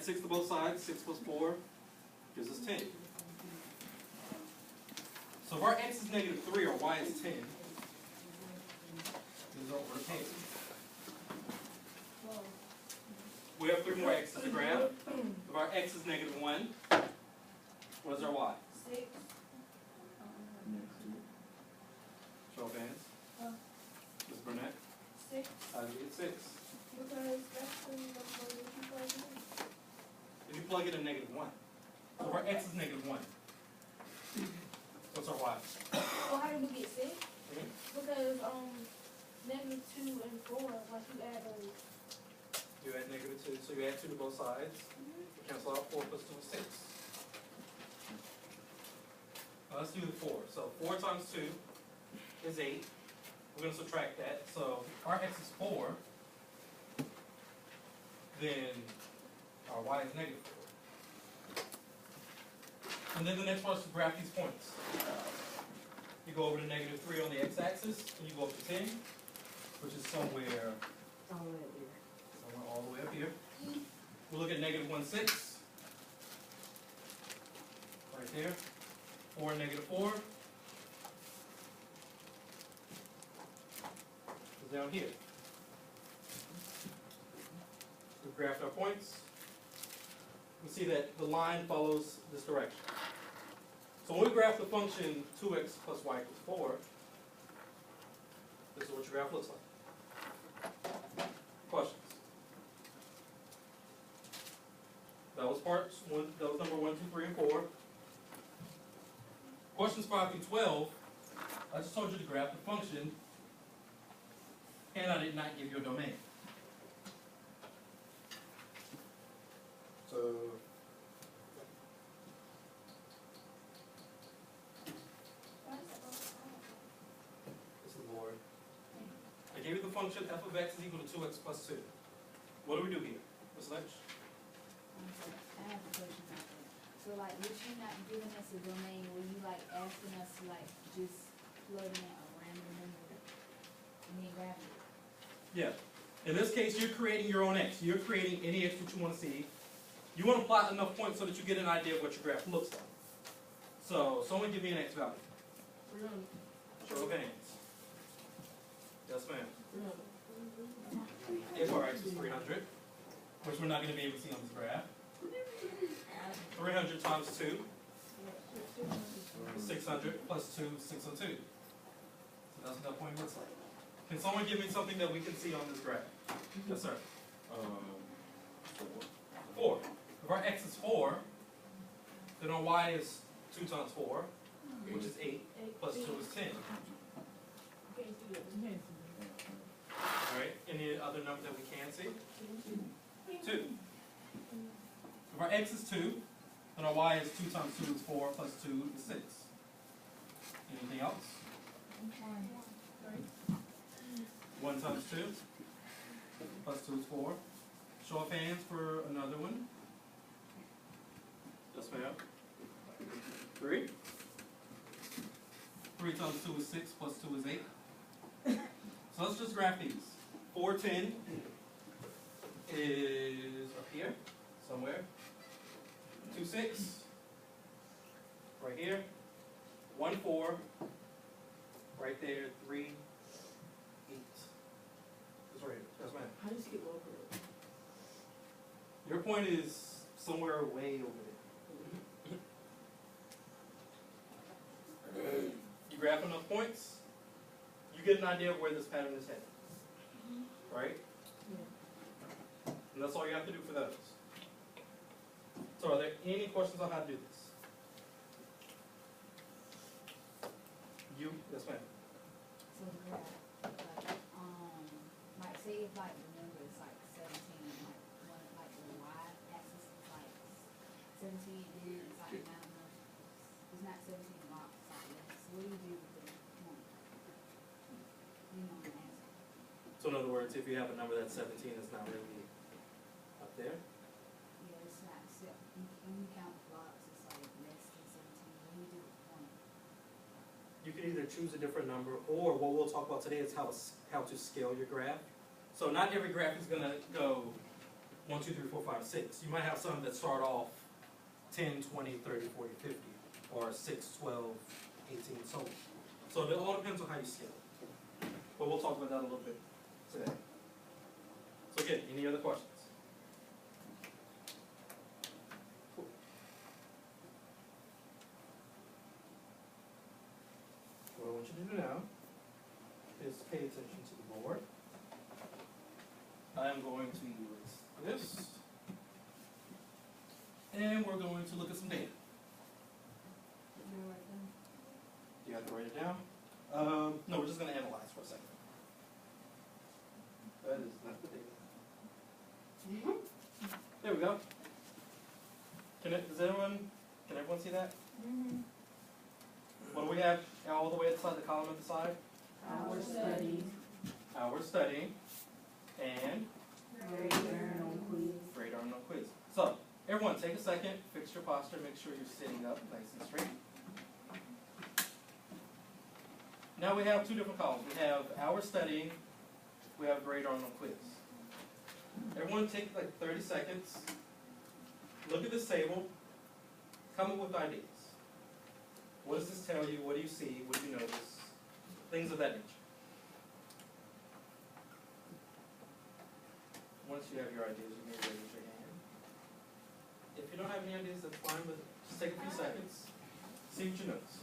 add 6 to both sides. 6 plus 4 gives us 10. So if our x is negative 3 or y is 10, this is what we're taking. We have 3 more x's to grab. If our x is negative 1, what is our y? 6. Show of hands. Ms. Burnett? 6. How did you get 6? Because that's the number that you plug in. If you plug in a negative 1. So if our x is negative 1, what's our y? Well, how did we get 6? Because negative 2 and 4, like you add those. You add negative 2, so you add 2 to both sides. You cancel out 4 plus 2 is 6. Now let's do the 4. So 4 times 2 is 8. We're going to subtract that. So our x is 4. Then our y is negative 4. And then the next part is to graph these points. You go over to negative 3 on the x-axis, and you go up to 10, which is somewhere all the way up here. We'll look at negative 1, 6. Right there. 4 and negative 4. Is down here. We've graphed our points. We see that the line follows this direction. So when we graph the function 2x plus y equals 4, this is what your graph looks like. Questions? That was that was number 1, 2, 3, and 4. Questions 5 through 12, I just told you to graph the function, and I did not give you a domain. So, this is the board. I gave you the function f of x is equal to 2x plus 2. What do we do here? Ms. Lynch? I have a question about that. So like, would you not giving us a domain, were you like asking us to like just plug in a random number and then graph it? Yeah. In this case, you're creating your own x. You're creating any x that you want to see. You want to plot enough points so that you get an idea of what your graph looks like. So, someone give me an x value. Show of hands. Yes, ma'am. If our x is 300, which we're not going to be able to see on this graph. 300 times 2, 600 plus 2, 602. So that's what that point looks like. Can someone give me something that we can see on this graph? Yes, sir. 4. If our x is 4, then our y is 2 times 4, which is 8, plus 2 is 10. Alright, any other number that we can see? 2. If our x is 2, then our y is 2 times 2 is 4, plus 2 is 6. Anything else? 1 times 2, plus 2 is 4. Show of hands for another one. Yes, ma'am. 3. 3 times 2 is 6, plus 2 is 8. So let's just graph these. 410 is up here, somewhere. 2, 6, right here. 1, 4, right there. 3, 8. That's right. Yes, ma'am. How do you skip over it? Your point is somewhere way over there. You graph enough points, you get an idea of where this pattern is headed. Right? Yeah. And that's all you have to do for those. So are there any questions on how to do this? You? Yes, ma'am. So the graph, like say if like the number is like 17, like one like the y-axis is like 17, then it's like not enough. It's not 17 blocks, it's like less. So what do you do with the point? You know what I'm asking. So in other words, if you have a number that's 17, it's not really up there. Yeah, it's not, when you count blocks, it's like less than 17. What do you do with the point? You can either choose a different number, or what we'll talk about today is how to scale your graph. So not every graph is going to go 1, 2, 3, 4, 5, 6. You might have some that start off 10, 20, 30, 40, 50, or 6, 12, 18, so on. So it all depends on how you scale it. But we'll talk about that a little bit today. So again, any other questions? Cool. What I want you to do now is pay attention to the board. I am going to use this. And we're going to look at some data. You have to write it down? No, we're just going to analyze for a second. That is not the data. There we go. Can everyone see that? Mm-hmm. What do we have all the way at the side, the column at the side? Our study, Our studying and grade journal, quiz. radar no quiz. So, everyone take a second, fix your posture, make sure you're sitting up nice and straight. Now we have two different columns. We have our studying, we have radar no quiz. Everyone take like 30 seconds, look at this table, come up with ideas. What does this tell you? What do you see? What do you notice? Things of that nature. Once you have your ideas, you may raise your hand. If you don't have any ideas, that's fine, but just take a few seconds, see what you notice.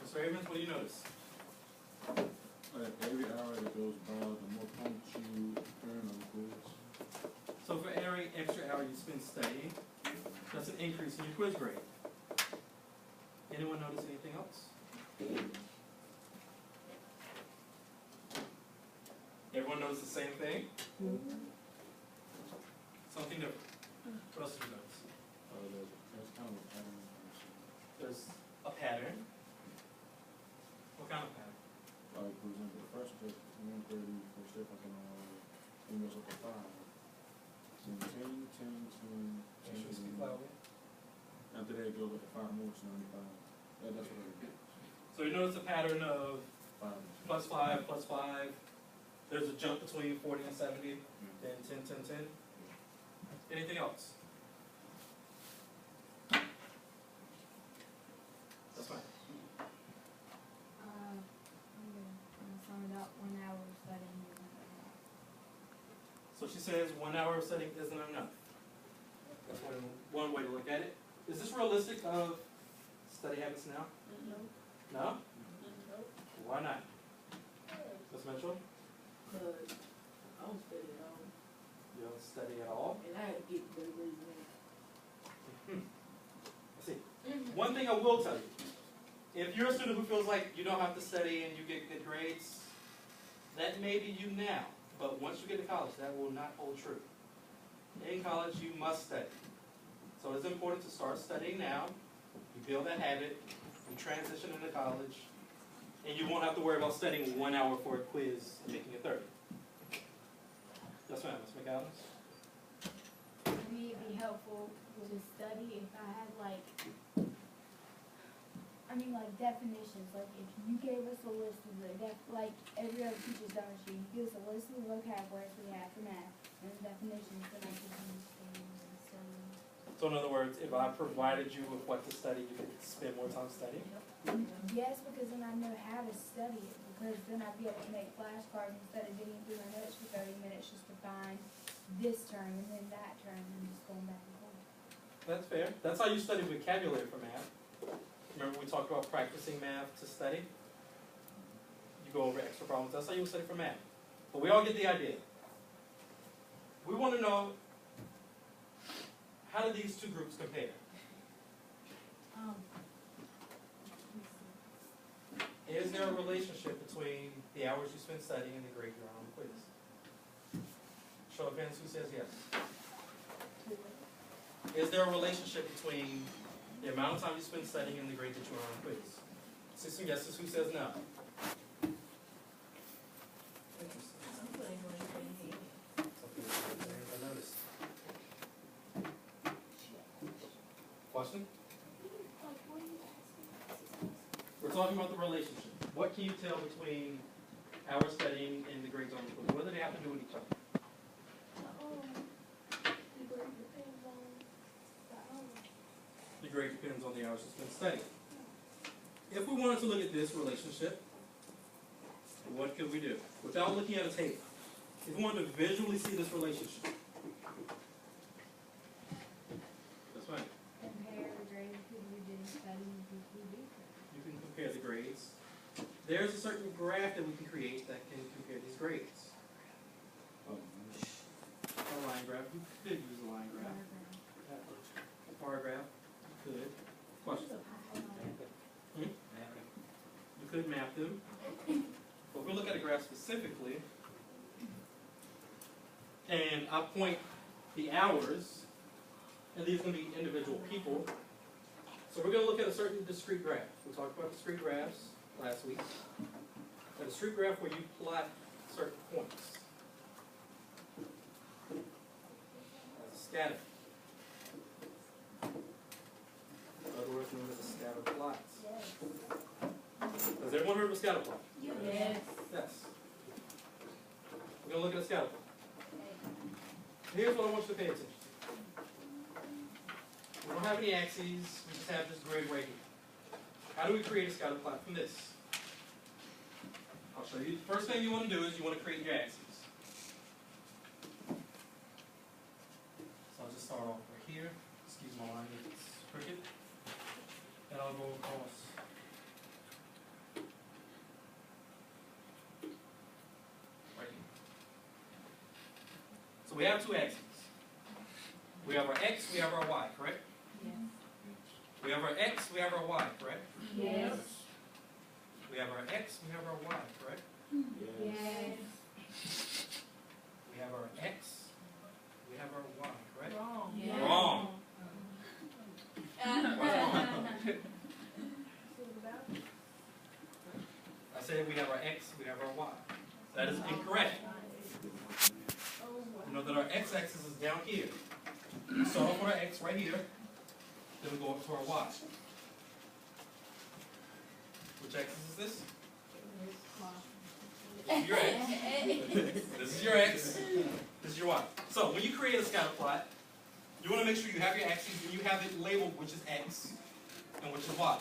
Mr. Evans, what do you notice? Every hour that goes by, the more points you earn on the quiz. So for every extra hour you spend studying, that's an increase in your quiz grade. Anyone notice anything else? Everyone knows the same thing? Something different. What else did you notice? That's kind of a pattern. There's a pattern. What kind of pattern? Like, for example, the first step, 1:30, first step, I can, it goes up to 5. Then 10, 10, 10, Make sure you speak 10. loudly. After that, it goes up to 5 more, so 95. That's what it is. So you notice a pattern of 5. plus 5, plus 5. There's a jump between 40 and 70. Then 10, 10, 10. Anything else? That's fine. I'm gonna sum it up, 1 hour of studying isn't enough. So she says 1 hour of studying isn't enough. That's one way to look at it. Is this realistic of study habits now? No. No? Why not? Ms. Mitchell? Cause I don't study at all, You don't study at all? and I had to get good grades in. Let's see. One thing I will tell you, if you're a student who feels like you don't have to study and you get good grades, that may be you now. But once you get to college, that will not hold true. In college, you must study. So it's important to start studying now. You build that habit, you transition into college, and you won't have to worry about studying 1 hour for a quiz and making it 30. Yes, ma'am, Ms. McAdams? Maybe it'd be helpful to study if I had like definitions, like if you gave us a list of like every other teacher's done this year, you give us a list of the vocabularies we have for math and the definitions that I could understand and study. So in other words, if I provided you with what to study, you could spend more time studying? Yes, because then I know how to study it, because then I'd be able to make flashcards instead of digging through my notes for 30 minutes just to find this term and then that term and just going back and forth. That's fair. That's how you study vocabulary for math. Remember we talked about practicing math to study? You go over extra problems. That's how you study for math. But we all get the idea. We want to know, how do these two groups compare? Is there a relationship between the hours you spend studying and the grade you're on the quiz? Show of hands, who says yes? Is there a relationship between the amount of time you spend studying and the grade that you earn on quiz? See some yeses, who says no? I noticed. Question? We're talking about the relationship. What can you tell between our studying and the grades on the quiz? What do they have to do with each other? The grade depends on the hours you spend studying. If we wanted to look at this relationship, what could we do? Without looking at a table. If we wanted to visually see this relationship. That's fine. Compare the grade of people who didn't study and people who did. You can compare the grades. There's a certain graph that we can create that can compare these grades. Oh, A line graph. You could use a line graph. A bar graph. You could. Question. You could map them. But we'll look at a graph specifically. And I'll point the hours. And these are going to be individual people. So we're going to look at a certain discrete graph. We talked about discrete graphs last week. A discrete graph where you plot certain points. That's a scatter. Otherwise known as a scatter plot. Has everyone heard of a scatter plot? Yes. Yes. We're going to look at a scatter plot. Here's what I want you to pay attention to. We don't have any axes, we just have this grid right here. How do we create a scatter plot from this? I'll show you. The first thing you want to do is you want to create your axes. So I'll just start off right here. Excuse my line if it's crooked. And I'll go across. Right here. So we have two axes. We have our x, we have our y, correct? Yes. We have our x, we have our y, correct? Yes. We have our x, we have our y, correct? Yes. We have our x, we have our y, correct? Wrong. Yeah. Wrong. I said we have our x, we have our y. That is incorrect. You know that our x-axis is down here. We start off with our x right here, then we go up to our y. Which axis is this? This is your x. This is your x. This is your y. So when you create a scatter plot, you want to make sure you have your axes and you have it labeled which is x and which is y.